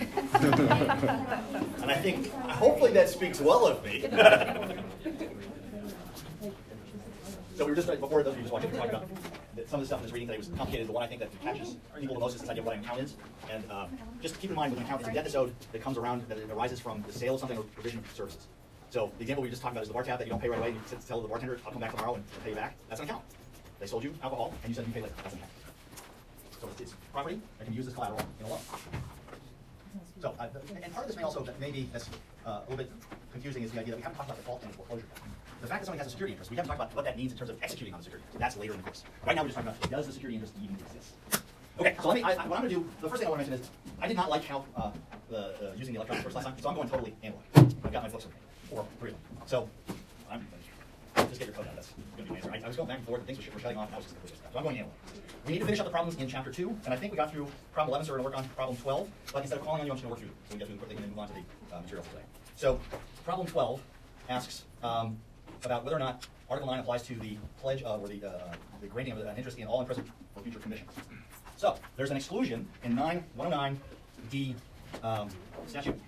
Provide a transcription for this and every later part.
And I think, hopefully that speaks well of me. So we were just, before those of you just watching, we were talking about that some of the stuff in this reading today was complicated. The one I think that catches people the most is this idea of what an account is. And just keep in mind, with an account, it's a debt owed that comes around, that it arises from the sale of something or provision of services. So the example we were just talking about is the bar tab that you don't pay right away. You tell the bartender, I'll come back tomorrow and pay you back. That's an account. They sold you alcohol, and you said you pay later. That's an account. So it's property that can be used as collateral in a loan. So, and part of this may also, maybe that's a little bit confusing, is the idea that we haven't talked about default and foreclosure. The fact that somebody has a security interest, we haven't talked about what that means in terms of executing on the security. That's later in the course. Right now we're just talking about, does the security interest even exist? Okay, so what I'm going to do, the first thing I want to mention is, I did not like how using the electronic source last time, so I'm going totally analog. I've got my books with me, or 3 of them. So, just get your code out, that's going to be my answer. I was going back and forth, and things were shutting off, and I was just going to push this. So I'm going analog. We need to finish up the problems in chapter 2, and I think we got through problem 11, so we're going to work on problem 12, but instead of calling on you, I'm just going to work through, so we get through quickly and then move on to the material for today. So, problem 12 asks about whether or not Article 9 applies to the pledge of, or the granting of an interest in all and present or future commissions. So, there's an exclusion in 9109D statute,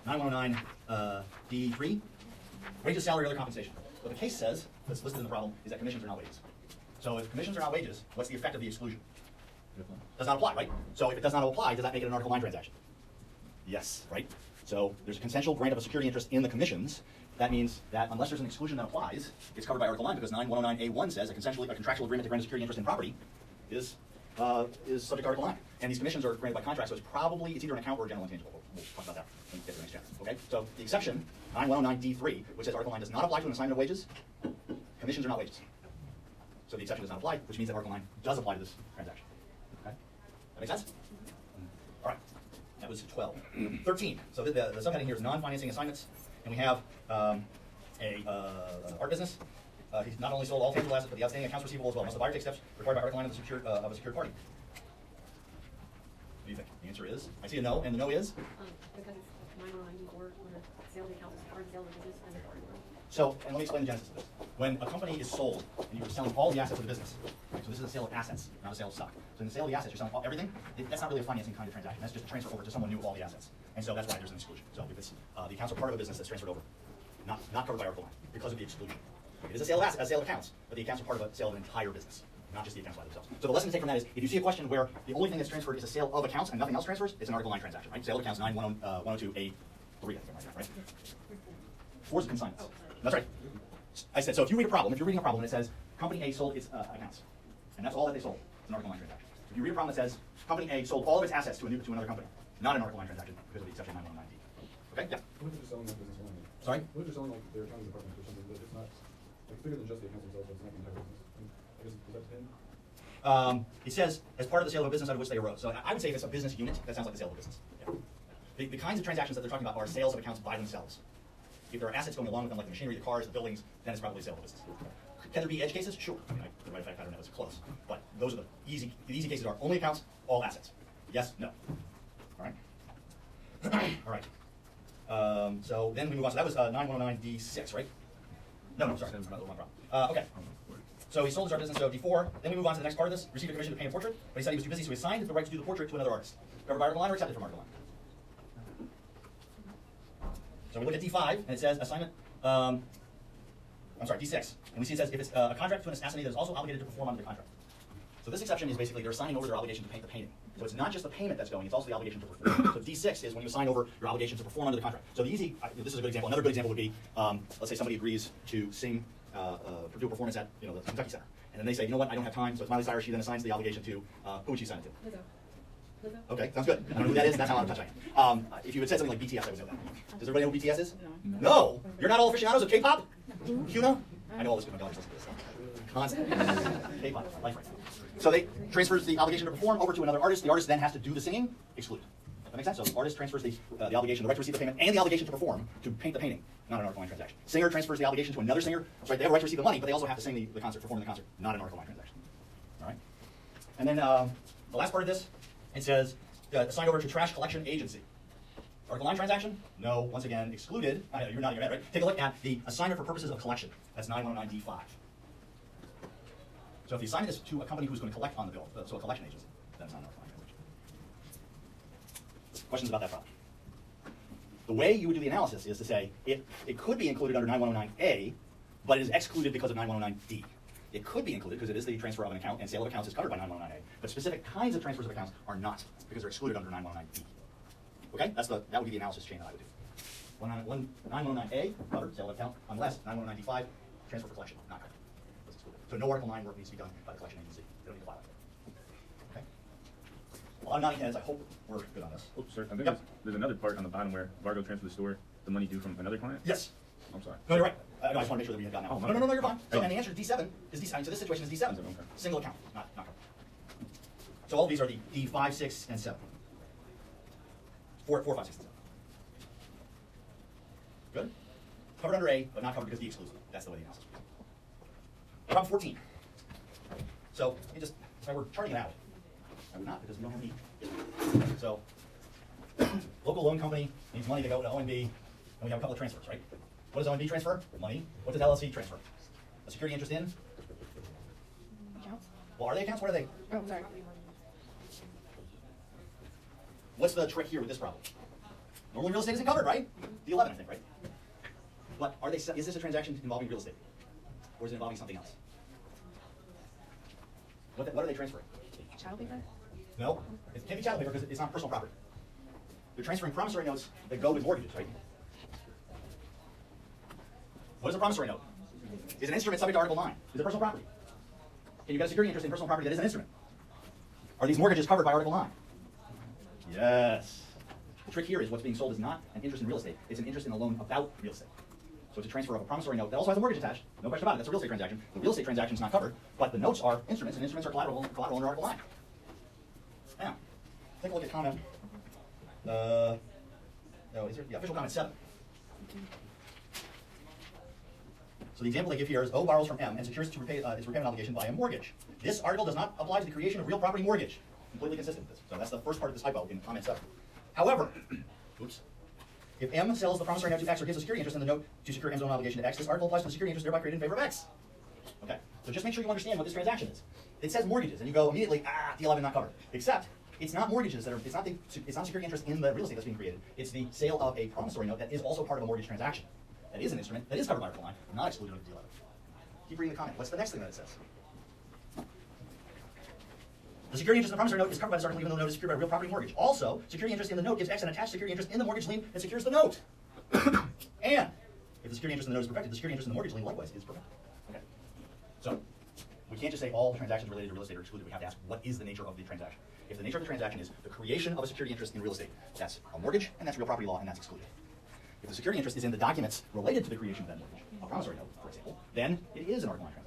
9109D3, wages, salary, or other compensation. What the case says, that's listed in the problem, is that commissions are not wages. So if commissions are not wages, what's the effect of the exclusion? Does not apply, right? So if it does not apply, does that make it an Article 9 transaction? Yes, right? So there's a consensual grant of a security interest in the commissions. That means that unless there's an exclusion that applies, it's covered by Article 9, because 9109A1 says a contractual agreement to grant a security interest in property is subject to Article 9. And these commissions are granted by contract, so it's either an account or a general intangible. We'll talk about that when we get to the next chapter. Okay? So the exception, 9109D3, which says Article 9 does not apply to an assignment of wages, commissions are not wages. So the exception does not apply, which means that Article 9 does apply to this transaction. Okay? That make sense? All right. That was 12. 13. So the subheading here is non-financing assignments, and we have art business. He's not only sold all tangible assets, but the outstanding accounts receivable as well. Must the buyer take steps required by Article 9 of a secured party? What do you think? The answer is, I see a no, and the no is? Because it's 909 or the sale of the account is part of the sale of the business and the party. So, and let me explain the genesis of this. When a company is sold, and you're selling all the assets of the business, right, so this is a sale of assets, not a sale of stock. So in the sale of the assets, you're selling everything. That's not really a financing kind of transaction. That's just a transfer over to someone new of all the assets. And so that's why there's an exclusion. So if it's the accounts are part of a business that's transferred over, not covered by Article 9, because of the exclusion. It is a sale of assets, a sale of accounts, but the accounts are part of a sale of an entire business, not just the accounts by themselves. So the lesson to take from that is, if you see a question where the only thing that's transferred is a sale of accounts and nothing else transfers, it's an Article 9 transaction, right? Sale of accounts 9102A3, I think I'm right? 4 is a consignments. That's right. I said, so if you read a problem, if you're reading a problem and it says, Company A sold its accounts, and that's all that they sold, it's an Article 9 transaction. If you read a problem that says, Company A sold all of its assets to another company, not an Article 9 transaction, because of the exception 9109D. Okay? Yeah? What if they're selling that business only? Sorry? What if they're selling like their accounting department or something that it's not like bigger than just the accounts themselves, but it's not the entire business? I guess, does that depend? It says, as part of the sale of a business out of which they arose. So I would say if it's a business unit, that sounds like the sale of a business. Yeah. The kinds of transactions that they're talking about are sales of accounts by themselves. If there are assets going along with them, like the machinery, the cars, the buildings, then it's probably a sale of a business. Can there be edge cases? Sure. I mean, the right fact, I don't know, it's close. But those are the easy cases are only accounts, all assets. Yes, no. All right? All right. So then we move on. So that was 9109D6, right? No, sorry. That's one problem. Okay. So he sold his art business, so D4. Then we move on to the next part of this. Received a commission to paint a portrait, but he said he was too busy, so he assigned the right to do the portrait to another artist. Covered by Article 9 or accepted from Article 9? So we look at D5, and it says assignment, I'm sorry, D6. And we see it says if it's a contract to an assignee that is also obligated to perform under the contract. So this exception is basically they're assigning over their obligation to paint the painting. So it's not just the payment that's going, it's also the obligation to perform. So D6 is when you assign over your obligation to perform under the contract. So the this is a good example. Another good example would be, let's say somebody agrees to sing, do a performance at the Kentucky Center. And then they say, you know what, I don't have time, so it's Miley Cyrus. She then assigns the obligation to, who would she assign it to? Lizzo. Okay, sounds good. I don't know who that is, that's how out of touch I am. If you had said something like BTS, I would know that. Does everybody know who BTS is? No. You're not all aficionados of K-pop? CUNA? I know all this because my daughter's listening to this. Constantly. K-pop, life right now. So they transfers the obligation to perform over to another artist. The artist then has to do the singing, exclude. That makes sense? So the artist transfers the obligation, the right to receive the payment, and the obligation to perform to paint the painting, not an Article 9 transaction. Singer transfers the obligation to another singer. That's right, they have a right to receive the money, but they also have to sing the concert, perform the concert, not an Article 9 transaction. All right? And then the last part of this, it says, assigned over to trash collection agency. Article 9 transaction? No, once again, excluded. You're nodding your head, right? Take a look at the assignment for purposes of collection. That's 9109D5. So if the assignment is to a company who's going to collect on the bill, so a collection agency, that's not an Article 9 transaction. Questions about that problem? The way you would do the analysis is to say it could be included under 9109A, but it is excluded because of 9109D. It could be included because it is the transfer of an account, and sale of accounts is covered by 9109A. But specific kinds of transfers of accounts are not, because they're excluded under 9109D. Okay? That would be the analysis chain that I would do. 9109A, covered, sale of account, unless 9109D5, transfer for collection, not covered. That's excluded. So no Article 9 work needs to be done by the collection agency. They don't need to file it. Okay? A lot of nodding heads. I hope we're good on this. Oops, sir. I think Yep. there's another part on the bottom where Vargo transferred the store the money due from another client. Yes. I'm sorry. No, you're right. No, I just want to make sure that we had gotten that. Oh, No, you're fine. So, Hey. and the answer is D7 is D7. So this situation is D7. Okay. Single account, not covered. So all of these are the D5, 6, and 7. 4, 5, 6, and 7. Good? Covered under A, but not covered because D excludes them. That's the way the analysis works. Problem 14. So, if I were charting it out, I would not because we don't have need. So, local loan company needs money to go to ONB, and we have a couple of transfers, right? What does ONB transfer? Money. What does LLC transfer? A security interest in? Accounts? Well, are they accounts? What are they? Oh, sorry. What's the trick here with this problem? Normally real estate isn't covered, right? D11, I think, right? But are they? Is this a transaction involving real estate? Or is it involving something else? What are they transferring? Child paper? No, it can't be chattel paper because it's not personal property. They're transferring promissory notes that go with mortgages, right? What is a promissory note? Is an instrument subject to Article 9? Is it personal property? Can you get a security interest in personal property that is an instrument? Are these mortgages covered by Article 9? Yes. The trick here is what's being sold is not an interest in real estate. It's an interest in a loan about real estate. So it's a transfer of a promissory note that also has a mortgage attached. No question about it. That's a real estate transaction. The real estate transaction is not covered, but the notes are instruments, and instruments are collateral under Article 9. Now, take a look at comment. No, is there? Yeah, official comment 7. So the example they give here is O borrows from M and secures to repay its repayment obligation by a mortgage. This article does not apply to the creation of real property mortgage. Completely consistent with this. So that's the first part of this typo in comment 7. However, oops. If M sells the promissory note to X or gives a security interest in the note to secure M's own obligation to X, this article applies to the security interest thereby created in favor of X. Okay, so just make sure you understand what this transaction is. It says mortgages, and you go immediately, D11 not covered. Except, it's not mortgages that are, it's not security interest in the real estate that's being created. It's the sale of a promissory note that is also part of a mortgage transaction. That is an instrument that is covered by Article 9, not excluded under D11. Keep reading the comment. What's the next thing that it says? The security interest in the promissory note is covered by this article even though the note is secured by a real property mortgage. Also, security interest in the note gives X an attached security interest in the mortgage lien that secures the note. And if the security interest in the note is perfected, the security interest in the mortgage lien likewise is perfected. Okay. So we can't just say all transactions related to real estate are excluded. We have to ask what is the nature of the transaction. If the nature of the transaction is the creation of a security interest in real estate, that's a mortgage and that's real property law and that's excluded. If the security interest is in the documents related to the creation of that mortgage, a promissory note, for example, then it is an Article 9 transaction.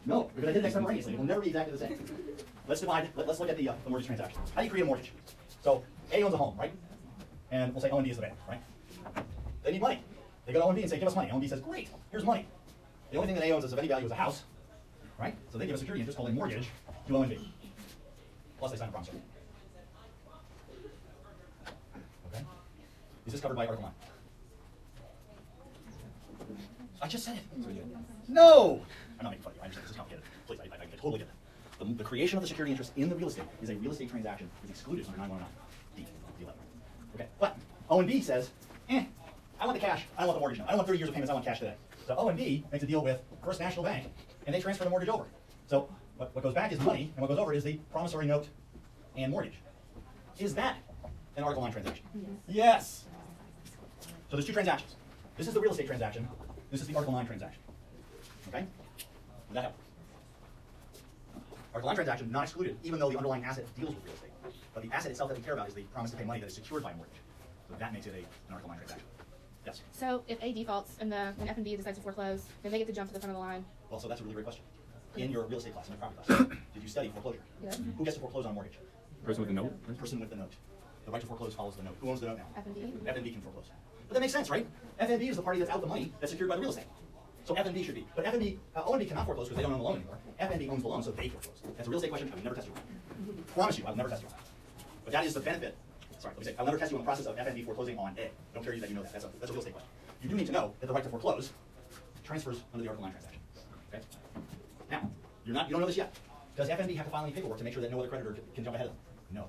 No, because I did it extemporaneously. It will never be exactly the same. Let's look at the mortgage transaction. How do you create a mortgage? So A owns a home, right? And we'll say ONB is the bank, right? They need money. They go to ONB and say, give us money. ONB says, great, here's money. The only thing that A owns is of any value is a house, right? So they give a security interest called a mortgage to ONB. Plus they sign a promissory. Okay? Is this covered by Article 9? I just said it. No! I'm not making fun of you. I understand this is complicated. Please, I totally get it. The creation of the security interest in the real estate is a real estate transaction is excluded under 9109 D11. Okay, but ONB says, I want the cash. I don't want the mortgage now. I don't want 30 years of payments. I want cash today. So ONB makes a deal with First National Bank, and they transfer the mortgage over. So what goes back is money, and what goes over is the promissory note and mortgage. Is that an Article 9 transaction? Yes. So there's two transactions. This is the real estate transaction. This is the Article 9 transaction. Okay? Would that help? Article 9 transaction, not excluded, even though the underlying asset deals with real estate. But the asset itself that we care about is the promise to pay money that is secured by a mortgage. So that makes it an Article 9 transaction. Yes? So if A defaults and F&B decides to foreclose, then they get to jump to the front of the line. Well, so that's a really great question. In your real estate class, in your property class, did you study foreclosure? Yeah. Who gets to foreclose on a mortgage? Person with the note? The person with the note. The right to foreclose follows the note. Who owns the note now? F&B. FNB can foreclose. But that makes sense, right? FNB is the party that's out the money that's secured by the real estate. So FNB should be. But ONB cannot foreclose because they don't own the loan anymore. FNB owns the loan, so they foreclose. That's a real estate question. I would never test you on. Promise you, I will never test you on. But that is the benefit. Sorry, let me say, I'll never test you on the process of FNB foreclosing on A. I don't care that you know that. That's a real estate question. You do need to know that the right to foreclose transfers under the Article 9 transaction. Okay? Now, you don't know this yet. Does FNB have to file any paperwork to make sure that no other creditor can jump ahead of them? No.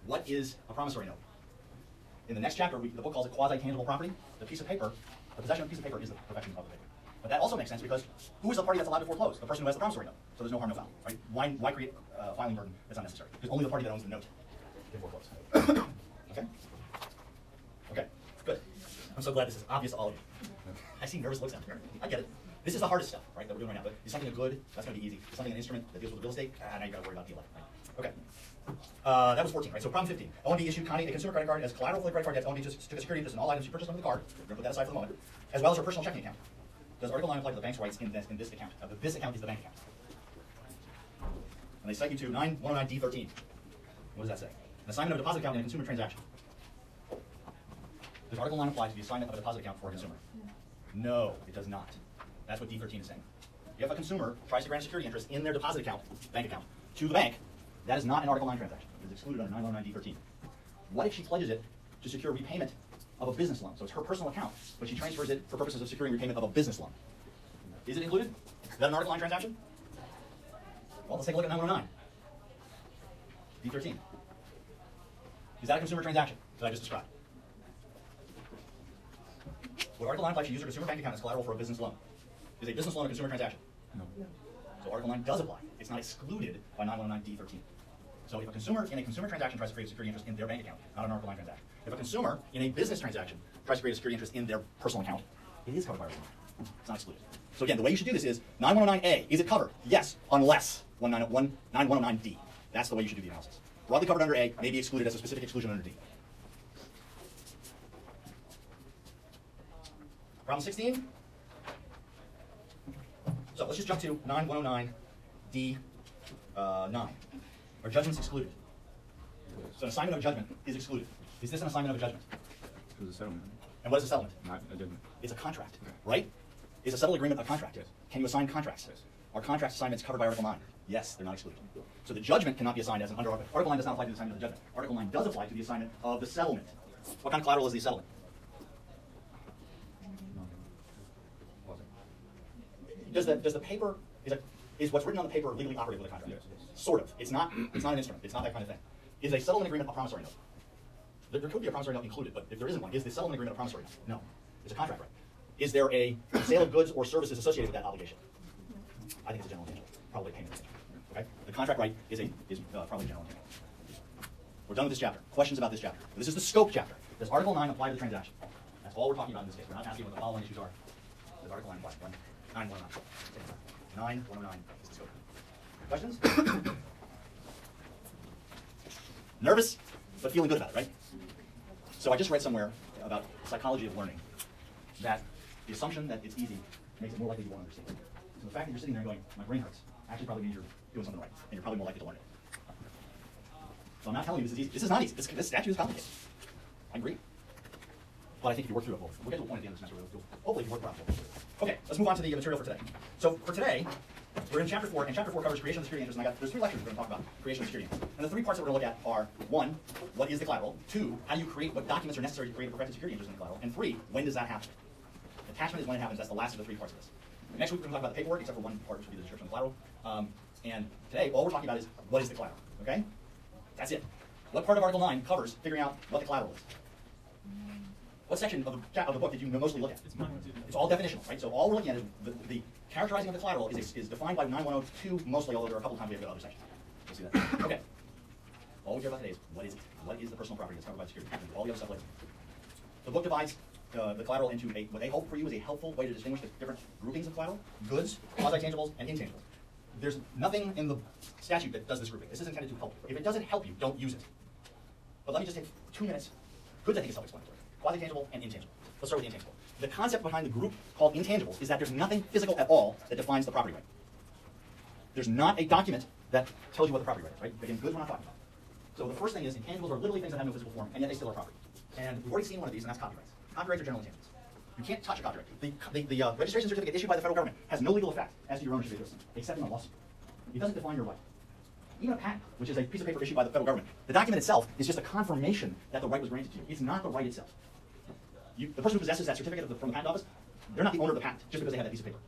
What is a promissory note? In the next chapter, the book calls it quasi-tangible property. The piece of paper, the possession of a piece of paper is the perfection of the paper. But that also makes sense because who is the party that's allowed to foreclose? The person who has the promissory note. So there's no harm, no foul, right? Why create a filing burden that's unnecessary? Because only the party that owns the note can foreclose. Okay? Okay, good. I'm so glad this is obvious to all of you. I see nervous looks out there. I get it. This is the hardest stuff, right, that we're doing right now. But is something a good? That's going to be easy. Is something an instrument that deals with real estate? Now you got to worry about the 11, right? Okay. That was 14, right? So problem 15. OMB issued Connie a consumer credit card as collateral for the credit card debts. OMB took a security interest in all items she purchased under the card. We're going to put that aside for the moment. As well as her personal checking account. Does Article 9 apply to the bank's rights in this account? This account is the bank account. And they cite you to 9109D13. What does that say? An assignment of a deposit account in a consumer transaction. Does Article 9 apply to the assignment of a deposit account for a consumer? No, it does not. That's what D13 is saying. If a consumer tries to grant a security interest in their deposit account, bank account, to the bank, that is not an Article 9 transaction. It is excluded under 9109D13. What if she pledges it to secure repayment of a business loan? So it's her personal account, but she transfers it for purposes of securing repayment of a business loan. Is it included? Is that an Article 9 transaction? Well, let's take a look at 9109. D13. Is that a consumer transaction that I just described? Would Article 9 apply to use her consumer bank account as collateral for a business loan? Is a business loan a consumer transaction? No. So Article 9 does apply. It's not excluded by 9109D13. So if a consumer in a consumer transaction tries to create a security interest in their bank account, not an Article 9 transaction. If a consumer in a business transaction tries to create a security interest in their personal account, it is covered by Article 9. It's not excluded. So again, the way you should do this is 9109A, is it covered? Yes, unless 9109D. That's the way you should do the analysis. Broadly covered under A, may be excluded as a specific exclusion under D. Problem 16. So let's just jump to 9109D9. Are judgments excluded? So an assignment of a judgment is excluded. Is this an assignment of a judgment? It was a settlement, And what is a settlement? not a judgment. It's a contract, Okay. right? Is a settled agreement a contract? Yes. Can you assign contracts? Yes. Are contract assignments covered by Article 9? Yes, they're not excluded. So the judgment cannot be assigned as an under Article 9 does not apply to the assignment of the judgment. Article 9 does apply to the assignment of the settlement. What kind of collateral is the settlement? Does the paper is what's written on the paper legally operative with a contract? Yes. Sort of. It's not an instrument. It's not that kind of thing. Is a settlement agreement a promissory note? There could be a promissory note included, but if there isn't one, is the settlement agreement a promissory note? No. It's a contract right. Is there a sale of goods or services associated with that obligation? I think it's a general intangible, probably a payment intangible. Okay? The contract right is probably a general intangible. We're done with this chapter. Questions about this chapter? This is the scope chapter. Does Article 9 apply to the transaction? That's all we're talking about in this case. We're not asking what the following issues are. Does Article 9 apply? 9109. 9109 is the scope. Questions? Nervous, but feeling good about it, right? So I just read somewhere about psychology of learning that the assumption that it's easy makes it more likely you won't understand. So the fact that you're sitting there going, my brain hurts, actually probably means you're doing something right, and you're probably more likely to learn it. So I'm not telling you this is easy. This is not easy. This statute is complicated. I agree. But I think if you work through it, we'll get to a point at the end of the semester where hopefully you work around it. Okay, let's move on to the material for today. So for today, we're in chapter 4, and chapter 4 covers creation of the security interest, and there's 3 lectures we're going to talk about creation of security interest. And the 3 parts that we're going to look at are 1, what is the collateral? 2, how do you create, what documents are necessary to create a perfected security interest in the collateral? And 3, when does that happen? Attachment is when it happens. That's the last of the 3 parts of this. Next week we're going to talk about the paperwork, except for one part, which will be the description of the collateral. And today, all we're talking about is what is the collateral, okay? That's it. What part of Article 9 covers figuring out what the collateral is? What section of the book did you mostly look at? It's all definitional, right? So all we're looking at is the characterizing of the collateral is defined by 9102 mostly, although there are a couple times we have to go to other sections. You'll see that. Okay. All we care about today is what is it? What is the personal property that's covered by security? All the other stuff later. The book divides the collateral into what they hope for you is a helpful way to distinguish the different groupings of collateral: goods, quasi-tangibles, and intangibles. There's nothing in the statute that does this grouping. This is intended to help. If it doesn't help you, don't use it. But let me just take 2 minutes. Goods, I think, is self-explanatory. Quasi-tangible and intangible. Let's start with the intangible. The concept behind the group called intangibles is that there's nothing physical at all that defines the property right. There's not a document that tells you what the property right is, right? Again, goods we're not talking about. So the first thing is intangibles are literally things that have no physical form, and yet they still are property. And we've already seen one of these, and that's copyrights. Copyrights are general intangibles. You can't touch a copyright. The registration certificate issued by the federal government has no legal effect as to your ownership interest, except in a lawsuit. It doesn't define your right. Even a patent, which is a piece of paper issued by the federal government, the document itself is just a confirmation that the right was granted to you. It's not the right itself. The person who possesses that certificate from the patent office, they're not the owner of the patent just because they have that piece of paper.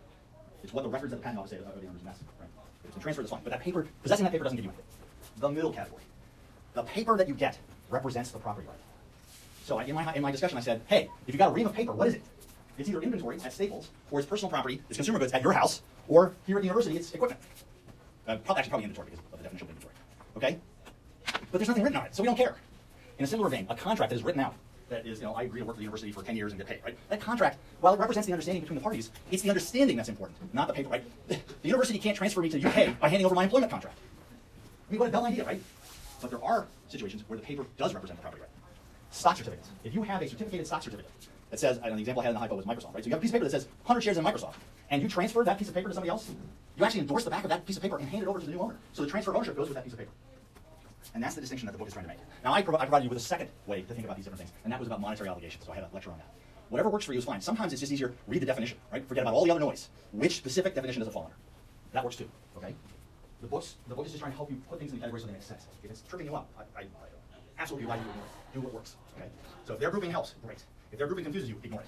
It's what the records of the patent office say are the owners, and that's right. If it's been transferred, that's fine. But that paper, possessing that paper doesn't give you anything. The middle category. The paper that you get represents the property right. So in my discussion, I said, hey, if you got a ream of paper, what is it? It's either inventory at Staples, or it's personal property, it's consumer goods at your house, or here at the university, it's equipment. Probably inventory because of the definition of inventory. Okay? But there's nothing written on it, so we don't care. In a similar vein, a contract that is written out, that is, I agree to work for the university for 10 years and get paid, right? That contract, while it represents the understanding between the parties, it's the understanding that's important, not the paper, right? The university can't transfer me to the UK by handing over my employment contract. I mean, what a dumb idea, right? But there are situations where the paper does represent the property right. Stock certificates. If you have a certificated stock certificate that says, the example I had in the hypo was Microsoft, right? So you have a piece of paper that says 100 shares in Microsoft, and you transfer that piece of paper to somebody else, you actually endorse the back of that piece of paper and hand it over to the new owner. So the transfer of ownership goes with that piece of paper. And that's the distinction that the book is trying to make. Now, I provided you with a second way to think about these different things, and that was about monetary obligations, so I had a lecture on that. Whatever works for you is fine. Sometimes it's just easier, read the definition, right? Forget about all the other noise. Which specific definition does it fall under? That works too, okay? The book is just trying to help you put things in categories so they make sense. If it's tripping you up, I absolutely advise you to ignore it. Do what works, okay? So if their grouping helps, great. If their grouping confuses you, ignore it.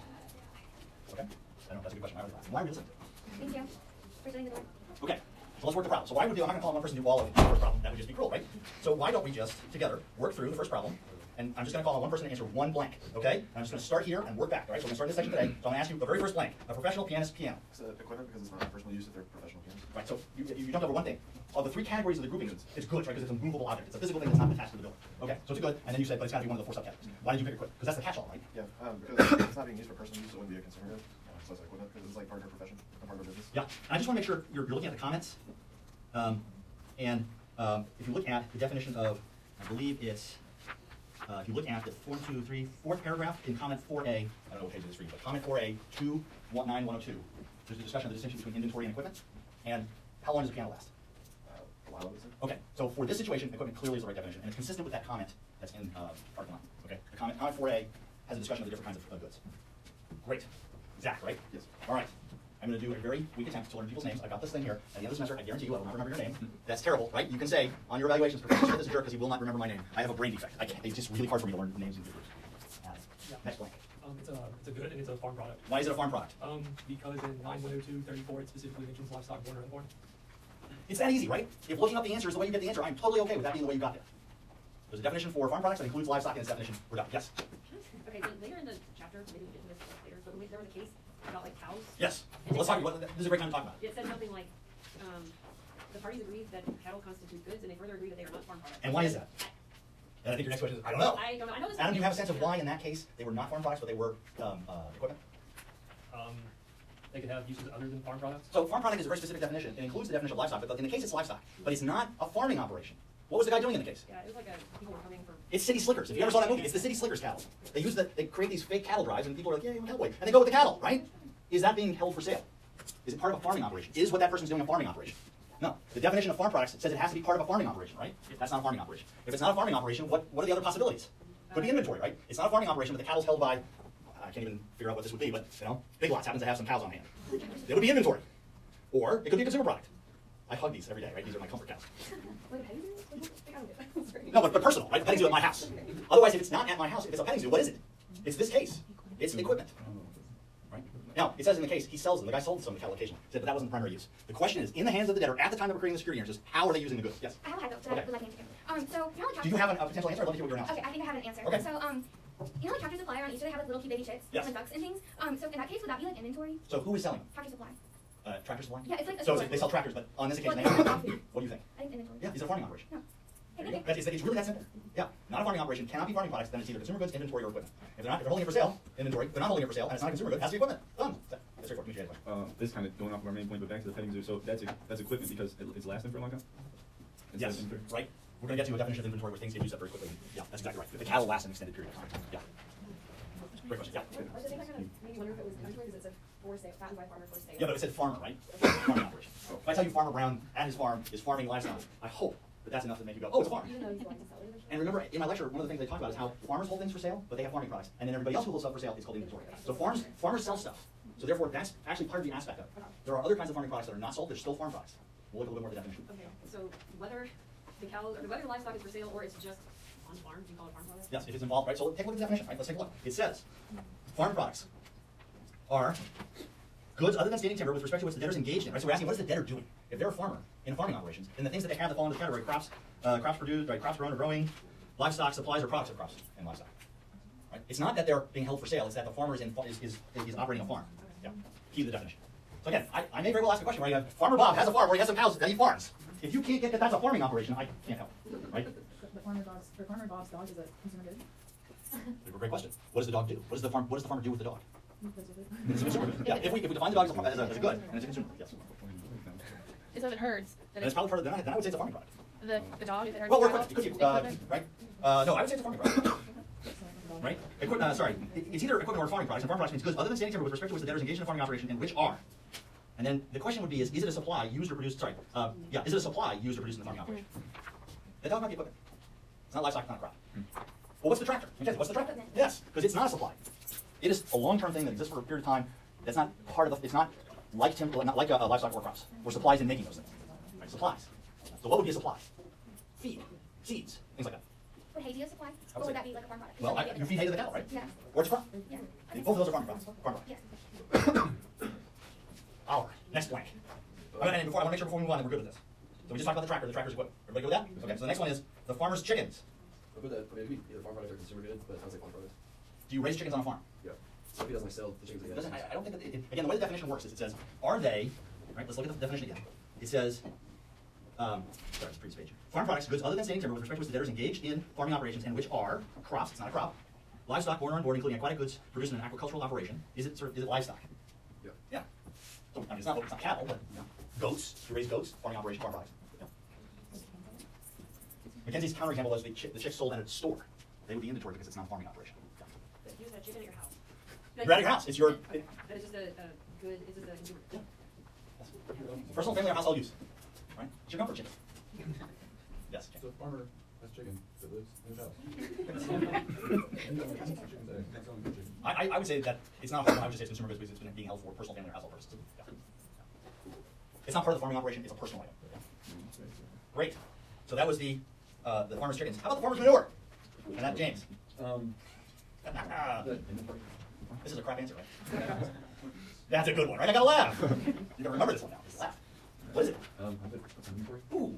Okay? I don't know, that's a good question. Why are we listening? Thank you for shutting the door. Okay, so let's work the problem. So why would I'm not going to call one person to do all of the first problem. That would just be cruel, right? So why don't we just, together, work through the first problem, and I'm just going to call on one person to answer one blank, okay? And I'm just going to start here and work back, all right? So we're going to start this section today. So I'm going to ask you the very first blank, a professional pianist piano. It's equipment because it's not personal use if they're professional pianists. Right, so you jumped over one thing. Of the three categories of the grouping, it's goods, right? Because it's a movable object. It's a physical thing that's not attached to the building. Okay, so it's a good, and then you said, but it's got to be one of the four subcategories. Why did you pick equipment? Because that's the catch-all, right? Yeah, because it's not being used for personal use, so it wouldn't be a consumer good. So it's equipment because it's like part of her profession, a part of her business. Yeah, and I just want to make sure you're looking at the comments. If you look at the definition of, I believe it's, if you look at the 4th paragraph in comment 4A, I don't know what page it is for you, but comment 4A, 219-102, there's a discussion of the distinction between inventory and equipment, and how long does a piano last? A while, is it? Okay, so for this situation, equipment clearly is the right definition, and it's consistent with that comment that's in Article 9. Okay, the comment 4A has a discussion of the different kinds of goods. Great. Zach, right? Yes. All right. I'm going to do a very weak attempt to learn people's names. I've got this thing here. At the end of the semester, I guarantee you I will not remember your name. That's terrible, right? You can say on your evaluations, Professor Smith is a jerk because he will not remember my name. I have a brain defect. It's just really hard for me to learn names in groups. Yeah. Next blank. It's a good and it's a farm product. Why is it a farm product? Because in 9102-34 it specifically mentions livestock born or unborn. It's that easy, right? If looking up the answer is the way you get the answer, I'm totally okay with that being the way you got there. There's a definition for farm products that includes livestock in its definition. We're done. Yes? Okay, so later in the chapter, maybe we get to this later, but there was a case about like cows. Yes. Well, let's talk about this is a great time to talk about it. It said something like, the parties agree that cattle constitute goods, and they further agree that they are not farm products. And why is that? And I think your next question is, I don't know. I don't know. I know this. Adam, do you have a sense of why in that case they were not farm products, but they were equipment? They could have uses other than farm products. So farm product is a very specific definition. It includes the definition of livestock, but in the case it's livestock. But it's not a farming operation. What was the guy doing in the case? Yeah, it was like people were coming for. It's City Slickers. If you ever saw that movie, it's the City Slickers cattle. They create these fake cattle drives, and people are like, yeah, you're a cowboy. And they go with the cattle, right? Is that being held for sale? Is it part of a farming operation? Is what that person's doing a farming operation? No. The definition of farm products says it has to be part of a farming operation, right? That's not a farming operation. If it's not a farming operation, what are the other possibilities? Could be inventory, right? It's not a farming operation, but the cattle's held by, I can't even figure out what this would be, but Big Lots happens to have some cows on hand. It would be inventory. Or it could be a consumer product. I hug these every day, right? These are my comfort cows. No, but personal, right? A petting zoo at my house. Otherwise, if it's not at my house, if it's a petting zoo, what is it? It's this case. It's equipment. Right? Now, it says in the case, he sells them. The guy sold some to cattle occasionally. He said, but that wasn't the primary use. The question is, in the hands of the debtor, at the time of creating the security interests, how are they using the goods? Yes? I have a hypo, so Okay. I would like to answer. So, you know, like Do you have a potential answer? I'd love to hear what your analysis Okay, I think I have an answer. Okay. So, you know, like Tractor Supply on Easter, they have like little cute baby chicks, Yes. like ducks and things. So, in that case, would that be like inventory? So who is selling them? Tractor Supply. Tractor Supply? Yeah, it's like a So store. they sell tractors, but on this occasion, Well, they it's have not. What do you think? I think inventory. Yeah, it's a farming operation. No. There you go. It's really that simple. Yeah, not a farming operation, cannot be farming products, then it's either consumer goods, inventory, or equipment. If they're holding it for sale, inventory. If they're not holding it for sale, and it's not a consumer good, it has to be equipment. Done. That's straightforward. Let me show you a question. This is kind of going off of our main point, but back to the petting zoo. So that's equipment because it's lasting for a long time? Instead Yes, of inventory? right? We're going to get to a definition of inventory where things get used up very quickly. Yeah, that's exactly right. If the cattle lasts an extended period of time. Yeah. Great question. Yeah. I think I kind of maybe wonder if it was inventory because it said for sale, fattened by farmer for sale. Yeah, but it said farmer, right? Farming operation. If I tell you Farmer Brown at his farm is farming livestock, I hope that that's enough to make you go, oh, it's a farm. Even though he's going to sell it eventually. And remember, in my lecture, one of the things they talk about is how farmers hold things for sale, but they have farming products. And then everybody else who holds stuff for sale is called inventory. So farmers sell stuff. So therefore, that's actually part of the aspect of it. There are other kinds of farming products that are not sold, they're still farm products. We'll look a little bit more at the definition. Okay, so whether the cow, or whether livestock is for sale or it's just on farm, do you call it farm product? Yes, if it's involved, right? So take a look at the definition, right? Let's take a look. It says, farm products are goods other than standing timber with respect to which the debtor is engaged in, right? So we're asking, what is the debtor doing? If they're a farmer in farming operations, then the things that they have that fall into this category, crops produced, right? Crops grown or growing, livestock supplies or products of crops and livestock. Right? It's not that they're being held for sale, it's that the farmer is operating a farm. Yeah. Key to the definition. So again, I may very well ask a question where you have Farmer Bob has a farm where he has some cows that he farms. If you can't get that that's a farming operation, I can't help. Right? But Farmer Bob's dog is a consumer good. Great question. What does the dog do? What does the farmer do with the dog? It's a consumer good. Yeah, if we define the dog as a good, and it's a consumer, yes. It says it herds. And it's probably part of then I would say it's a farming product. The dog, if it herds Well, cattle, it could be, equipment. right? No, I would say it's a farming product. Right? Sorry, it's either equipment or farming products, and farming products means goods other than standing timber with respect to which the debtor is engaged in a farming operation, and which are. And then the question would be: is it a supply used or produced? Sorry, is it a supply used or produced in the farming operation? The dog not the equipment. It's not livestock, it's not a crop. Well, what's the tractor? What's the tractor? Yes, because it's not a supply. It is a long-term thing that exists for a period of time. That's not part of the. It's not like timber, not like livestock or crops, or supplies in making those things. Right? Supplies. So what would be a supply? Feed, seeds, things like that. Would hay be a supply? I Or would would say- that be like a farm product? Well, you feed hay to the cattle, right? Yeah. Or it's a crop. Yeah. Both of those are farm products. Farm products. Yeah. All right, next blank. I want to make sure before we move on that we're good with this. So we just talked about the tractor. The tractor's equipment. Everybody good with that? Okay. So the next one is the farmer's chickens. I'll put that, maybe either farm product or consumer good, but it sounds like farm product. Do you raise chickens on a farm? Yeah. So if he doesn't like sell the chickens that he Doesn't, has. I don't think that again, the way the definition works is it says, are they, right, let's look at the definition again. It says, sorry, it's the previous page. Farm products, goods other than standing timber with respect to which the debtor is engaged in farming operations and which are crops, it's not a crop, livestock born or unborn, including aquatic goods produced in an agricultural operation. Is it livestock? Yeah. Yeah. So, I mean, it's not cattle, but goats, you raise goats, farming operation, farm products. Yeah. Mackenzie's counterexample is the chicks sold at a store. They would be inventory because it's not a farming operation. Yeah. But you said chicken at your house. You're at your house. It's your Okay. But it's just a good, it's just a consumer. personal, family, or household use. Right? It's your comfort chicken. Yes. So a farmer has chicken that lives in his house. Chicken's eggs, not selling chicken. I would say that it's not a farm. I would just say it's consumer goods because it's been being held for personal, family, or household purposes. Yeah. It's not part of the farming operation. It's a personal item. Great. So that was the farmer's chickens. How about the farmer's manure? And that James. This is a crap answer, right? That's a good one, right? I gotta laugh. You're gonna remember this one now. Just laugh. What is it? I think it's inventory. Ooh.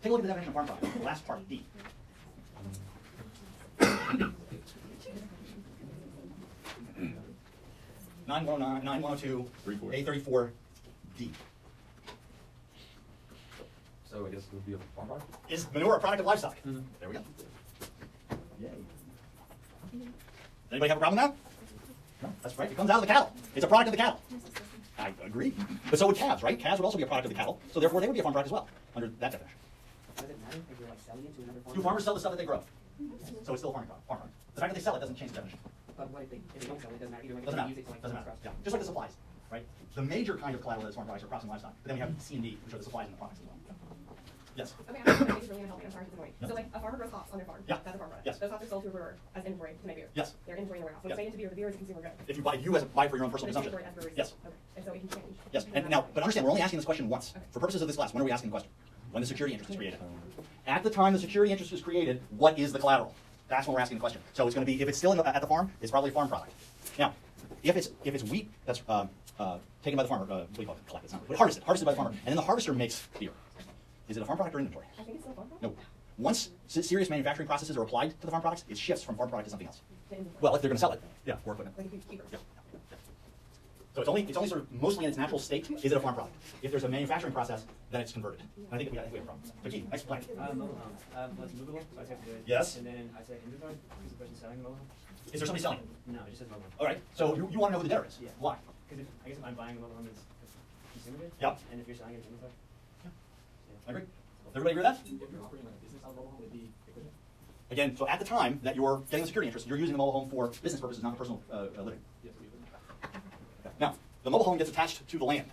Take a look at the definition of farm product. The last part, D. Nine one oh nine, 9102, 834, D. So I guess it would be a farm product? Is manure a product of livestock? There we go. Yay. Anybody have a problem with that? No, that's right. It comes out of the cattle. It's a product of the cattle. I agree. But so would calves, right? Calves would also be a product of the cattle, so therefore they would be a farm product as well, under that definition. Does it matter if you're like selling it to another farmer? Do farmers sell the stuff that they grow? So it's still a farm product. The fact that they sell it doesn't change the definition. But what if they don't sell it? It doesn't matter either way. Doesn't They matter. use it to like Doesn't sell matter. crops. Yeah. Just like the supplies, right? The major kind of collateral that is farm products are crops and livestock. But then we have C and D, which are the supplies and the products as well. Yes. Okay, I think this is really gonna help me. I'm sorry to disappoint. No. So like a farmer grows hops on their farm. Yeah. That's a farm product. Yes. Those hops are sold to a brewer as inventory to make beer. Yes. They're inventory in the warehouse. So Yes. it's made into beer. The beer is a consumer good. If you buy for your own personal But it's consumption. inventory as breweries. Yes. Okay. And so it can change. Yes. And now, but understand, we're only asking this question once. Okay. For purposes of this class, when are we asking the question? When the security interest is created. At the time the security interest is created, what is the collateral? That's when we're asking the question. So it's going to be, if it's still at the farm, it's probably a farm product. Now, if it's wheat that's taken by the farmer, what do you call it? Collected, it's not, but harvested by the farmer, and then the harvester makes beer. Is it a farm product or inventory? I think it's still a farm product. No. Once serious manufacturing processes are applied to the farm products, it shifts from farm product to something else. To inventory. Well, if they're going to sell it, yeah, or equipment. Like if you keep it. Yeah. So it's only sort of mostly in its natural state. Is it a farm product? If there's a manufacturing process, then it's converted. And I think we have a problem. So Keith, next blank. Mobile home. Well, it's movable, so I say good. Yes. And then I say inventory, because the person's selling the mobile home. Is there somebody selling it? No, it just says mobile home. All right. So you want to know who the debtor is? Yeah. Why? Because I guess if I'm buying a mobile home, it's consumer good. Yep. And if you're selling it, it's inventory. I agree. Everybody agree with that? If you're operating like a business, how mobile home would be equipment? Again, so at the time that you're getting the security interest, you're using the mobile home for business purposes, not personal living. Yes, we would. Now, the mobile home gets attached to the land.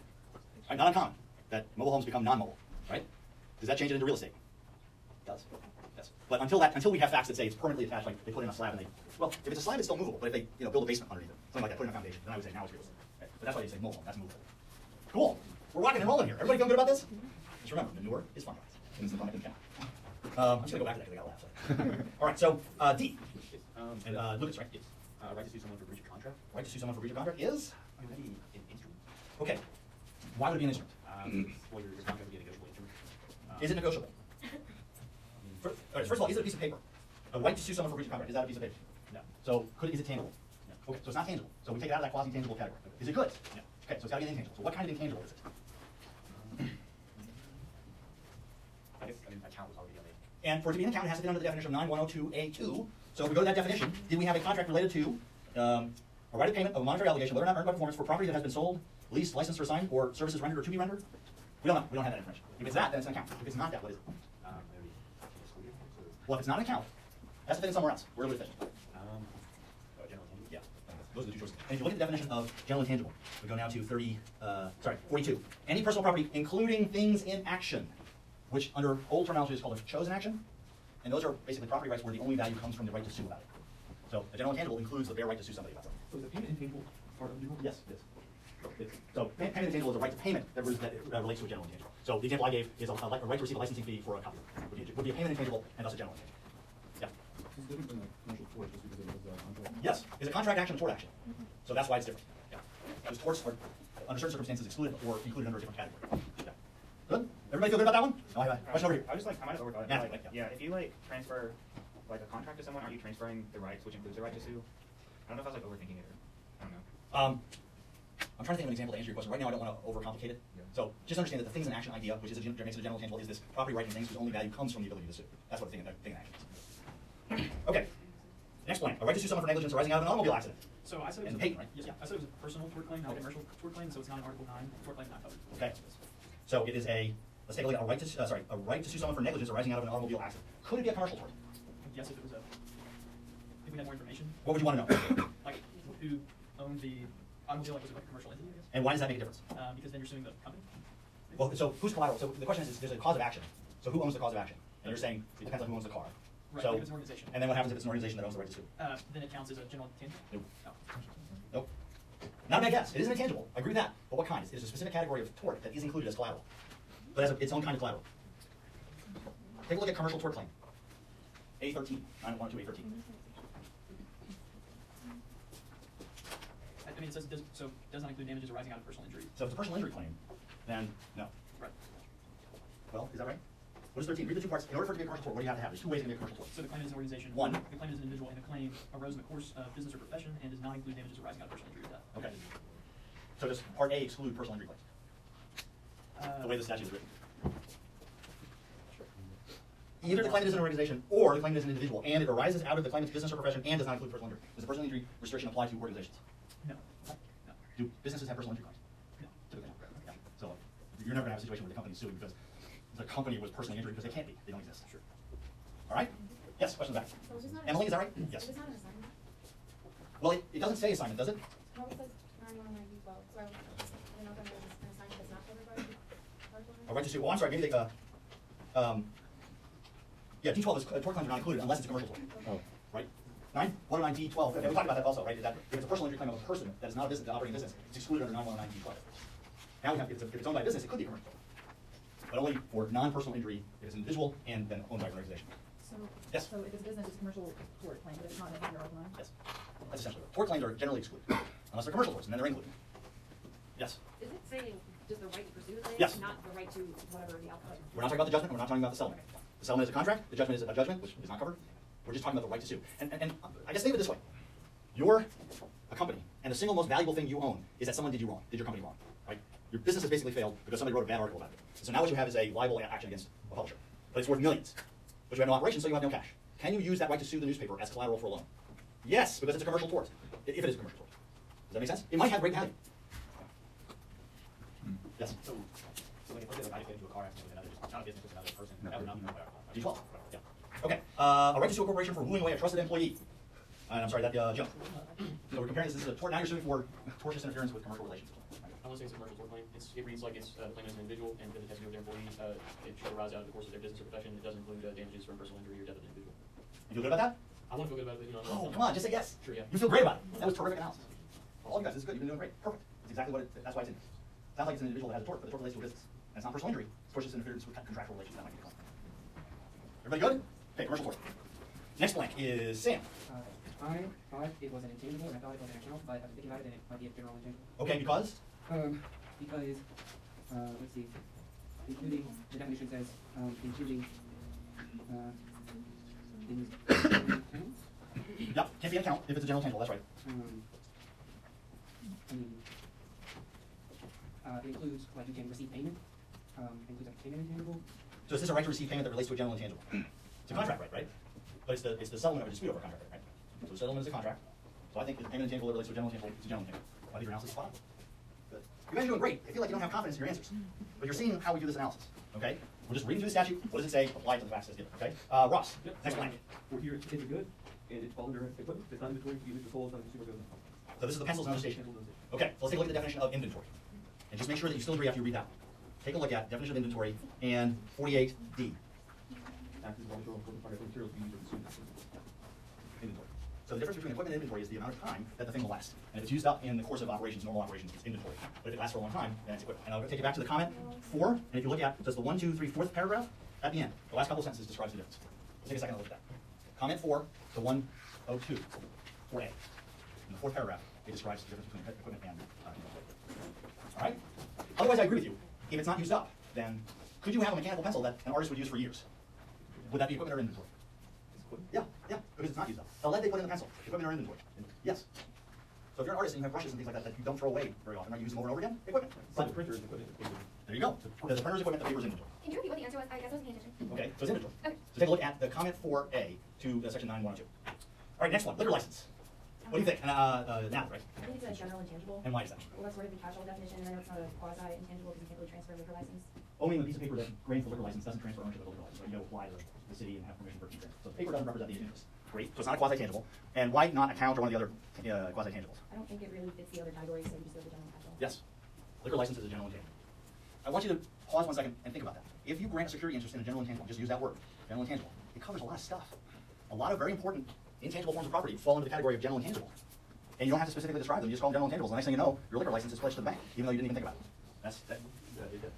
Right? Not uncommon that mobile homes become non-mobile. Right? Does that change it into real estate? It does. Yes. But until we have facts that say it's permanently attached, like they put in a slab and well, if it's a slab, it's still movable. But if they build a basement underneath it, something like that, put in a foundation, then I would say now it's real estate. Right? But that's why you say mobile home. That's movable. Cool. We're rocking and rolling here. Everybody feeling good about this? Just remember, manure is farm products. It's the product in count. I'm just gonna go back to that because I got laugh. All right. So D. And Lucas, right? Yes. Right to sue someone for breach of contract. Right to sue someone for breach of contract is? It would be an instrument. Okay. Why would it be an instrument? Well, your contract would be a negotiable instrument. Is it negotiable? All right, first of all, is it a piece of paper? A right to sue someone for breach of contract, is that a piece of paper? No. So is it tangible? No. Okay, so it's not tangible. So we take it out of that quasi-tangible category. Is it goods? No. Okay, so it's gotta be an intangible. So what kind of intangible is it? I guess, I mean, account was already on the. And for it to be an account, it has to be under the definition of 9102A2. So if we go to that definition, did we have a contract related to a right of payment of a monetary obligation, whether or not earned by performance, for property that has been sold, leased, licensed, or assigned, or services rendered or to be rendered? We don't know. We don't have that information. If it's that, then it's an account. If it's not that, what is it? Maybe. Well, if it's not an account, that's fit in somewhere else. Where would it fit? General intangible. Yeah, those are the two choices. And if you look at the definition of general intangible, we go now to 42. Any personal property, including things in action, which under old terminology is called a chosen action. And those are basically property rights where the only value comes from the right to sue about it. So a general intangible includes the bare right to sue somebody about something. So is the payment intangible part of the rule? Yes, it is. So payment intangible is a right to payment that relates to a general intangible. So the example I gave is a right to receive a licensing fee for a copy. Would be a payment intangible and thus a general intangible. Yeah. It's different than a commercial tort just because it was a contract. Yes, is a contract action a tort action? So that's why it's different. Yeah. Because torts are, under certain circumstances, excluded or included under a different category. Yeah. Good? Everybody feel good about that one? No, I have a question over here. I was just like, I might have overthought it. Yeah. but, like, yeah, if you like transfer like a contract to someone, aren't you transferring the rights, which includes the right to sue? I don't know if I was like overthinking it or, I don't know. I'm trying to think of an example to answer your question. Right now, I don't want to overcomplicate it. Yeah. So just understand that the things in action idea, which is makes it a general intangible, is this property right in things whose only value comes from the ability to sue. That's what the thing in action is. Okay. Next point. A right to sue someone for negligence arising out of an automobile accident. So I said it was And a patent, right? Yeah, I said it was a personal tort claim, not a commercial tort claim, so it's not an Article 9 tort claim, not covered. Okay. So it is let's take a look at a right to sue someone for negligence arising out of an automobile accident. Could it be a commercial tort? Yes, if we had more information, What would you want to know? like who owned the automobile, like was it like a commercial entity, I guess? And why does that make a difference? Because then you're suing the company. Well, so who's collateral? So the question is there's a cause of action. So who owns the cause of action? And you're saying it depends on who owns the car. Right, So, like if it's an organization. and then what happens if it's an organization that owns the right to sue? Then it counts as a general intangible. Nope. No. Nope. Not a bad guess. It is an intangible. I agree with that. But what kind? It is a specific category of tort that is included as collateral. But it has its own kind of collateral. Take a look at commercial tort claim. A13, 912813. I mean, it says so does not include damages arising out of personal injury. So if it's a personal injury claim, then no. Right. Well, is that right? What is 13? Read the two parts. In order for it to be a commercial tort, what do you have to have? There's two ways to be a commercial tort. So the claimant is an organization. One. The claimant is an individual, and the claim arose in the course of business or profession and does not include damages arising out of personal injury or death. Okay. So does Part A exclude personal injury claims? The way the statute is written. Either the claimant is an organization or the claimant is an individual, and it arises out of the claimant's business or profession and does not include personal injury. Does the personal injury restriction apply to organizations? No. No. Do businesses have personal injury claims? No. Typically not. Yeah. So you're never gonna have a situation where the company is suing because the company was personally injured, because they can't be. They don't exist. Sure. All right? Yes, question back. So it's just not an Emily, is that right? assignment? Yes. It's not an assignment. Well, it doesn't say assignment, does it? No, it says 9190, so I don't know if it's an assignment that's not covered by Article 9. A right to sue. Oh, I'm sorry. Maybe they. Yeah, D12 is tort claims are not included unless it's a commercial tort. Oh. Right? 109D12. And we talked about that also, right? Is that if it's a personal injury claim of a person that is not a business, operating business, it's excluded under 919D12. Now we have, if it's owned by a business, it could be a commercial tort. But only for non-personal injury if it's an individual and then owned by an organization. So, Yes. so if it's business, it's commercial tort claim, but it's not under Article 9? Yes. That's essentially it. Tort claims are generally excluded unless they're commercial torts, and then they're included. Yes. Is it saying just the right to pursue the claim? Yes. Not the right to whatever the outcome? We're not talking about the judgment, we're not talking about the settlement. The settlement is a contract, the judgment is a judgment, which is not covered. We're just talking about the right to sue. And I guess think of it this way. You're a company, and the single most valuable thing you own is that someone did you wrong, did your company wrong, right? Your business has basically failed because somebody wrote a bad article about it. So now what you have is a libel action against a publisher. But it's worth millions. But you have no operation, so you have no cash. Can you use that right to sue the newspaper as collateral for a loan? Yes, because it's a commercial tort, if it is a commercial tort. Does that make sense? It might have great value. Yes? So like if I get into a car accident with another, just not a business with another person, that would not be covered by Article 9. D12. Yeah. Okay. A right to sue a corporation for ruling away a trusted employee. And I'm sorry, that jump. So we're comparing this is a tort. Now you're suing for tortious interference with commercial relations. I want to say it's a commercial tort claim. It reads like it's claimed as an individual, and because it has to do with their employee, it should arise out of the course of their business or profession. It doesn't include damages from personal injury or death of an individual. You feel good about that? I want to feel good about it, but Oh, come on, just say yes. Sure, yeah. You feel great about it. That was terrific analysis. All you guys, this is good. You've been doing great. Perfect. It's exactly what that's why it's in. Sounds like it's an individual that has a tort, but the tort relates to a business. And it's not personal injury. It's tortious interference with contractual relations. That might be the claim. Everybody good? Okay, commercial tort. Next blank is Sam. I thought it was an intangible, and I thought it was an account, but after thinking about it, then it might be a general intangible. Okay, because? Because, let's see, including, the definition says, including, things Can't be an account if it's a general tangible, that's right. It includes, like, you can receive payment, it includes like a payment intangible. So is this a right to receive payment that relates to a general intangible? It's a contract right, right? But it's the settlement of a dispute over a contract right? So the settlement is a contract. So I think the payment intangible that relates to a general intangible is a general intangible. I think your analysis is spot on. Good. You guys are doing great. I feel like you don't have confidence in your answers. But you're seeing how we do this analysis, okay? We're just reading through the statute. What does it say? Apply it to the facts that's given, okay? Ross, next blank. We're here, it's a good, and it's all under equipment, it's not inventory, you use the full, it's not consumer goods. So this is the pencils notation. Okay, so let's take a look at the definition of inventory. And just make sure that you still agree after you read that one. Take a look at definition of inventory and 48D. Acts as raw material, important part of materials being used or consumed. Inventory. So the difference between equipment and inventory is the amount of time that the thing will last. And if it's used up in the course of operations, normal operations, it's inventory. But if it lasts for a long time, then it's equipment. And I'll take you back to the comment 4, and if you look at just the 1, 2, 3, 4th paragraph at the end, the last couple of sentences describes the difference. Let's take a second to look at that. Comment 4 to 102, 4A. In the 4th paragraph, it describes the difference between equipment and inventory. All right? Otherwise, I agree with you. If it's not used up, then could you have a mechanical pencil that an artist would use for years? Would that be equipment or inventory? Yeah, because it's not used up. The lead they put in the pencil, equipment or inventory? Yes. So if you're an artist and you have brushes and things like that you don't throw away very often, right? You use them over and over again, equipment. But the printer is equipment. There you go. The printer's equipment, the paper's inventory. Can you repeat what the answer was? I guess I wasn't paying attention. Okay, so it's inventory. Okay. So take a look at the comment 4A to section 9.102. All right, next one, liquor license. What do you think? Now, right? I think it's a general intangible. And why is that? Well, that's sort of the casual definition, and I know it's not a quasi-intangible because you can't really transfer a liquor license. Only when a piece of paper that grants the liquor license doesn't transfer ownership of the liquor license, right? You gotta apply to the city and have permission for transfer. So the paper doesn't represent the interest. Great, so it's not a quasi-tangible. And why not account or one of the other quasi-tangibles? I don't think it really fits the other categories, so we just go with the general casual. Yes, liquor license is a general intangible. I want you to pause 1 second and think about that. If you grant a security interest in a general intangible, just use that word, general intangible, it covers a lot of stuff. A lot of very important intangible forms of property fall into the category of general intangible. And you don't have to specifically describe them, you just call them general intangibles. The next thing you know, your liquor license is pledged to the bank, even though you didn't even think about it. That's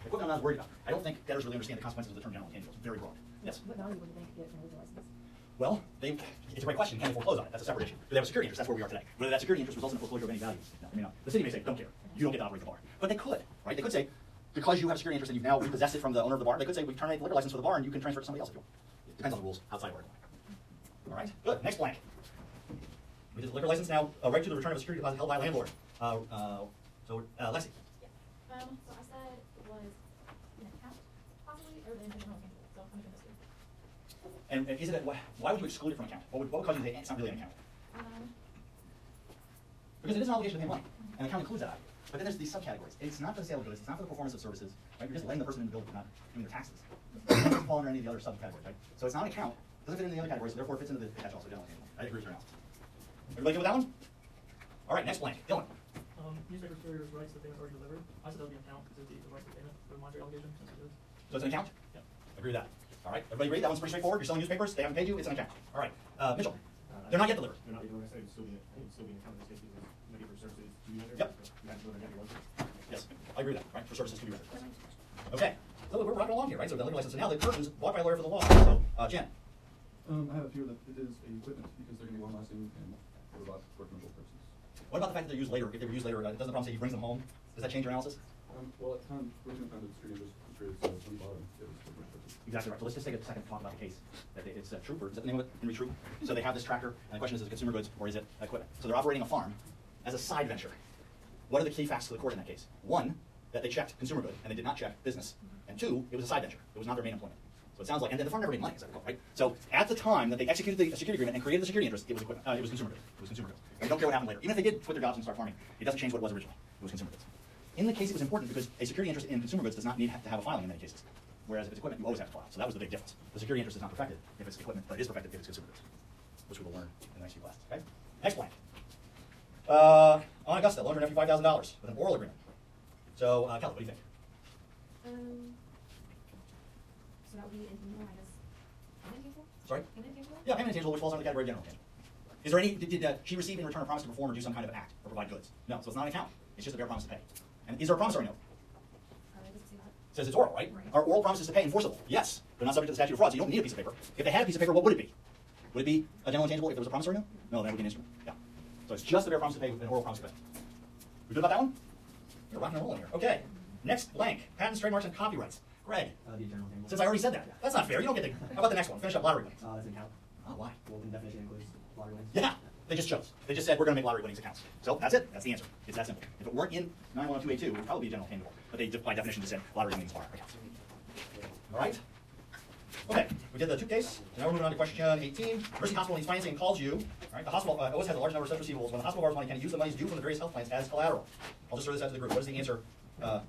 equipment I'm not worried about. I don't think debtors really understand the consequences of the term general intangibles. Very broad. Yes? What value would the bank get in a liquor license? Well, it's a great question. Can they foreclose on it? That's a separate issue. Do they have a security interest? That's where we are today. Whether that security interest results in a foreclosure of any value. No, I mean, no. The city may say, don't care. You don't get to operate the bar. But they could, right? They could say, because you have a security interest and you've now repossessed it from the owner of the bar, they could say, we terminate the liquor license for the bar and you can transfer it to somebody else if you want. It depends on the rules outside of our All right, good. Next blank. We did the liquor license now, right to the return of a security deposit held by a landlord. Lexi. Yeah. So I said it was an account, possibly, or the general intangible, so I'm gonna go with And is it, why would you exclude it from account? What would cause you to say it's not really an account? Because it is an obligation to pay money, and account includes that. But then there's these subcategories. It's not for the sale of goods, it's not for the performance of services, right? You're just letting the person in the building, not doing their taxes. It doesn't fall under any of the other subcategories, right? So it's not an account, doesn't fit into the other categories, so therefore it fits into the catch-all, so general intangible. I agree with your analysis. Everybody good with that one? All right, next blank. Dylan. Newspaper carriers rights to payment already delivered. I said that would be an account because of the rights to payment for the monetary obligation. Since it is. So it's an account? Yeah. Agree with that. All right, everybody agree? That one's pretty straightforward. You're selling newspapers, they haven't paid you, it's an account. All right, Mitchell. They're not yet delivered. They're not even necessarily still being an account in this case because many for services to be rendered. Yep. You have to go to the Yes, I agree with that, right? For services to be rendered. Okay, so we're rocking along here, right? So the liquor license, and now the person's bought by a lawyer for the law. So, Jen. I have a fear that it is a equipment because they're going to be long-lasting and for commercial purposes. What about the fact that they're used later? If they were used later, doesn't the problem say he brings them home? Does that change your analysis? Well, at the time, originally the security was created, so when you bought them, it was for commercial purposes. Exactly right. So let's just take a second to talk about the case. It's Trooper. Is that the name of it? Henry Troop. So they have this tractor, and the question is it consumer goods or is it equipment? So they're operating a farm as a side venture. What are the key facts to the court in that case? 1, that they checked consumer good, and they did not check business. And 2, it was a side venture. It was not their main employment. So it sounds like, and the farm never made money, as I recall, right? So at the time that they executed the security agreement and created the security interest, it was equipment. It was consumer goods. It was consumer goods. And we don't care what happened later. Even if they did quit their jobs and start farming, it doesn't change what it was originally. It was consumer goods. In the case, it was important because a security interest in consumer goods does not need to have a filing in many cases. Whereas if it's equipment, you always have to file. So that was the big difference. The security interest is not perfected if it's equipment, but it is perfected if it's consumer goods, which we will learn in the next few classes. Okay. Next blank. On Augusta, loaned her nephew $5,000 with an oral agreement. So, Kelly, what do you think? So that would be intangible minus payment intangible? Sorry? Payment intangible? Yeah, payment intangible, which falls under the category of general intangible. Is there any? Did she receive in return a promise to perform or do some kind of act or provide goods? No. So it's not an account. It's just a bare promise to pay. And is there a promissory note? It doesn't say that. It says it's oral, right? Are oral promises to pay enforceable? Yes. They're not subject to the statute of frauds. So you don't need a piece of paper. If they had a piece of paper, what would it be? Would it be a general intangible if there was a promissory note? No, that would be an instrument. Yeah. So it's just a bare promise to pay with an oral promise to pay. We good about that one? You're rocking and rolling here. Okay. Next blank. Patents, trademarks, and copyrights. Greg. The general intangible. Since I already said that. That's not fair. You don't get the. How about the next one? Finish up lottery wins. Doesn't count. Oh, why? Well, the definition includes lottery wins. Yeah. They just chose. They just said, we're going to make lottery winnings accounts. So that's it. That's the answer. It's that simple. If it weren't in 9102A2, it would probably be a general tangible. But they, by definition, just said lottery winnings are accounts. All right? Okay, we did the tube case. So now we're moving on to question 18. Mercy Hospital needs financing and calls you. All right, the hospital always has a large number of such receivables. When the hospital borrows money, can it use the monies due from the various health plans as collateral? I'll just throw this out to the group. What is the answer? Yes.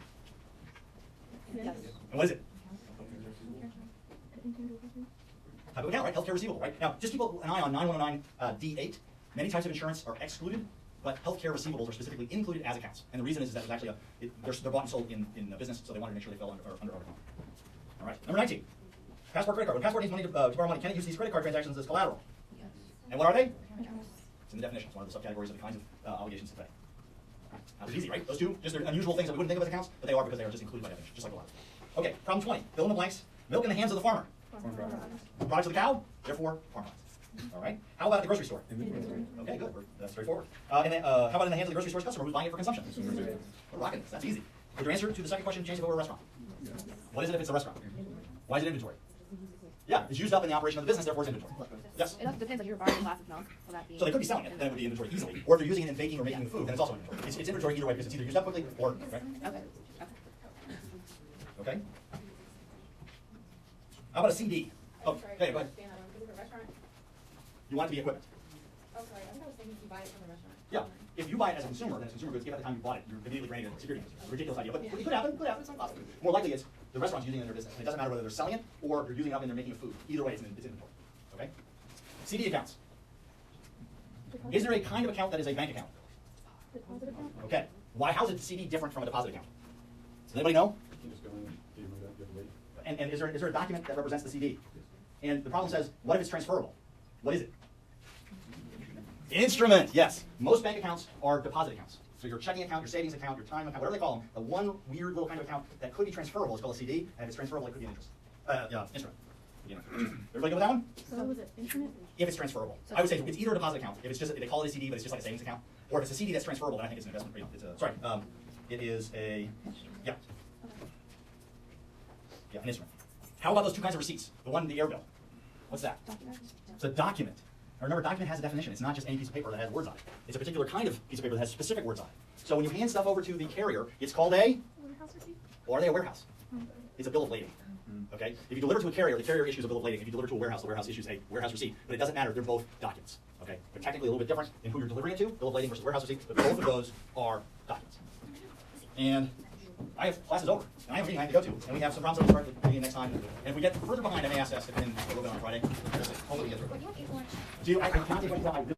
And what is it? Type of account, right? Healthcare receivable, right? Now, just keep an eye on 9109D8. Many types of insurance are excluded, but healthcare receivables are specifically included as accounts. And the reason is that there's actually they're bought and sold in a business, so they wanted to make sure they fell under our account. All right, number 19. Passport credit card. When Passport needs money to borrow money, can it use these credit card transactions as collateral? Yes. And what are they? It's in the definition. It's one of the subcategories of the kinds of obligations to pay. Now, it's easy, right? Those two, just they're unusual things that we wouldn't think of as accounts, but they are because they are just included by definition, just like a lot. Okay, problem 20. Fill in the blanks. Milk in the hands of the farmer. Products of the cow, therefore farm products. All right. How about at the grocery store? Okay, good. That's straightforward. And then, how about in the hands of the grocery store's customer who's buying it for consumption? We're rocking this. That's easy. Would your answer to the second question change if it were a restaurant? What is it if it's a restaurant? Why is it inventory? Yeah, it's used up in the operation of the business, therefore it's inventory. Yes? It also depends, like you're buying a glass of milk, will that be? So they could be selling it, then it would be inventory easily. Or if they're using it in baking or making the food, then it's also inventory. It's inventory either way because it's either used up quickly or, right? Okay. Okay? How about a CD? Oh, I'm sorry, hey, I go ahead. understand that one. Is it a restaurant? You want it to be equipment. Oh, sorry, I think I was thinking you buy it from a restaurant. Yeah. If you buy it as a consumer, then it's consumer goods. If at the time you bought it, you're immediately granted a security interest. It's a ridiculous idea, but it could happen. It could happen. It's not possible. More likely, it's the restaurant's using it in their business. And it doesn't matter whether they're selling it or they're using it up and they're making food. Either way, it's inventory. Okay? CD accounts. Is there a kind of account that is a bank account? Deposit account? Okay. Why? How is a CD different from a deposit account? Does anybody know? You can just go in, pay your money back, you have to wait. And is there a document that represents the CD? And the problem says, what if it's transferable? What is it? Instrument, yes. Most bank accounts are deposit accounts. So your checking account, your savings account, your time account, whatever they call them, the one weird little kind of account that could be transferable is called a CD, and if it's transferable, it could be an interest. Instrument. Everybody go with that one? So was it instrument? If it's transferable. I would say it's either a deposit account, if it's just, they call it a CD, but it's just like a savings account, or if it's a CD that's transferable, then I think it's an investment, it is a, yeah. Yeah, an instrument. How about those two kinds of receipts? The one, the air bill. What's that? Document? It's a document. Now remember, document has a definition. It's not just any piece of paper that has words on it. It's a particular kind of piece of paper that has specific words on it. So when you hand stuff over to the carrier, it's called a, Warehouse receipt? or are they a warehouse? It's a bill of lading. Okay? If you deliver to a carrier, the carrier issues a bill of lading. If you deliver to a warehouse, the warehouse issues a warehouse receipt. But it doesn't matter. They're both documents. Okay? They're technically a little bit different in who you're delivering it to, bill of lading versus warehouse receipt, but both of those are documents. And I have classes over, and I have a meeting I have to go to, and we have some problems that we'll start the next time. And if we get further behind, I may ask us to come in a little bit on Friday. Hopefully we get through it. But you have to eat lunch. Do you, I cannot take any time.